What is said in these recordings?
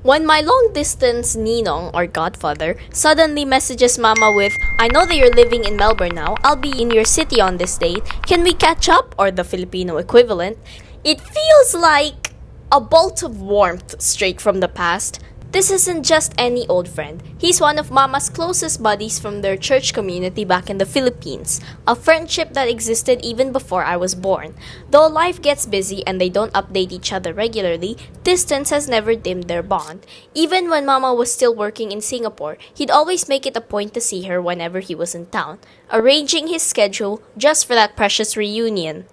When my long-distance Ninong, or godfather, suddenly messages Mama with, "I know that you're living in Melbourne now, I'll be in your city on this date, can we catch up?" or the Filipino equivalent, it feels like a bolt of warmth straight from the past. This isn't just any old friend. He's one of Mama's closest buddies from their church community back in the Philippines, a friendship that existed even before I was born. Though life gets busy and they don't update each other regularly, distance has never dimmed their bond. Even when Mama was still working in Singapore, he'd always make it a point to see her whenever he was in town, arranging his schedule just for that precious reunion.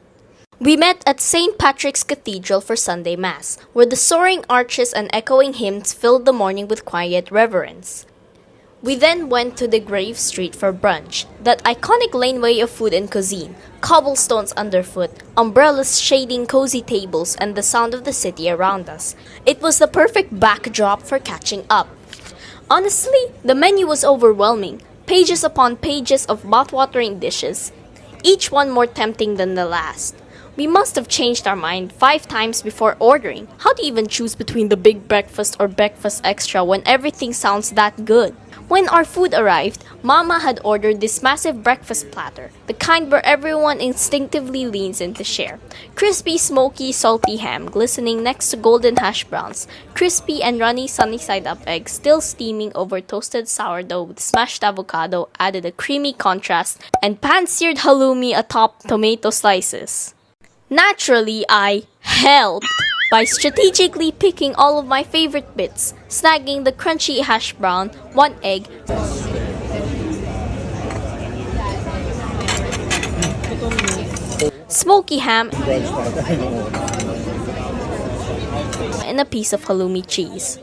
We met at St. Patrick's Cathedral for Sunday Mass, where the soaring arches and echoing hymns filled the morning with quiet reverence. We then went to Degraves Street for brunch, that iconic laneway of food and cuisine, cobblestones underfoot, umbrellas shading cozy tables, and the sound of the city around us. It was the perfect backdrop for catching up. Honestly, the menu was overwhelming, pages upon pages of mouth-watering dishes, each one more tempting than the last. We must have changed our mind 5 times before ordering. How do you even choose between the big breakfast or breakfast extra when everything sounds that good? When our food arrived, Mama had ordered this massive breakfast platter, the kind where everyone instinctively leans in to share. Crispy, smoky, salty ham glistening next to golden hash browns, crispy and runny sunny-side-up eggs still steaming over toasted sourdough with smashed avocado added a creamy contrast, and pan-seared halloumi atop tomato slices. Naturally, I helped by strategically picking all of my favorite bits, snagging the crunchy hash brown, 1 egg, smoky ham, and a piece of halloumi cheese.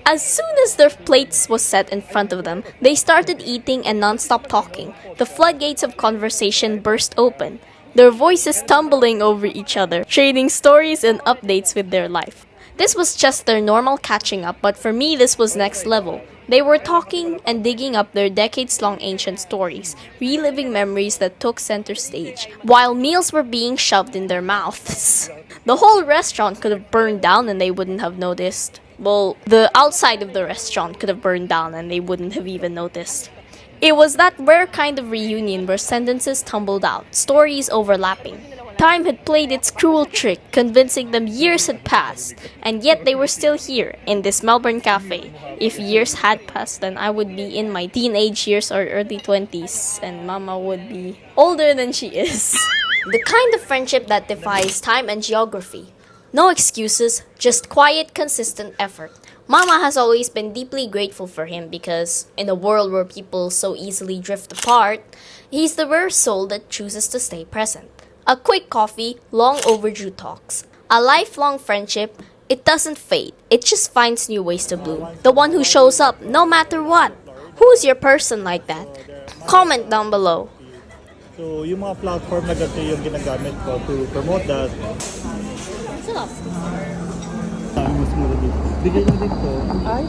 As soon as their plates was set in front of them, they started eating and non-stop talking. The floodgates of conversation burst open, their voices tumbling over each other, trading stories and updates with their life. This was just their normal catching up, but for me this was next level. They were talking and digging up their decades-long ancient stories, reliving memories that took center stage, while meals were being shoved in their mouths. The whole restaurant could have burned down and they wouldn't have noticed. Well, the outside of the restaurant could have burned down and they wouldn't have even noticed. It was that rare kind of reunion where sentences tumbled out, stories overlapping. Time had played its cruel trick, convincing them years had passed, and yet they were still here, in this Melbourne cafe. If years had passed, then I would be in my teenage years or early 20s, and Mama would be older than she is. The kind of friendship that defies time and geography. No excuses, just quiet, consistent effort. Mama has always been deeply grateful for him because, in a world where people so easily drift apart, he's the rare soul that chooses to stay present. A quick coffee, long overdue talks. A lifelong friendship, it doesn't fade, it just finds new ways to bloom. The one who shows up no matter what. Who's your person like that? Comment down below. So, yung mga platform na ganito yung ginagamit ko to promote that. Sarap. Mas mura dito. Bigay lang dito. Ay?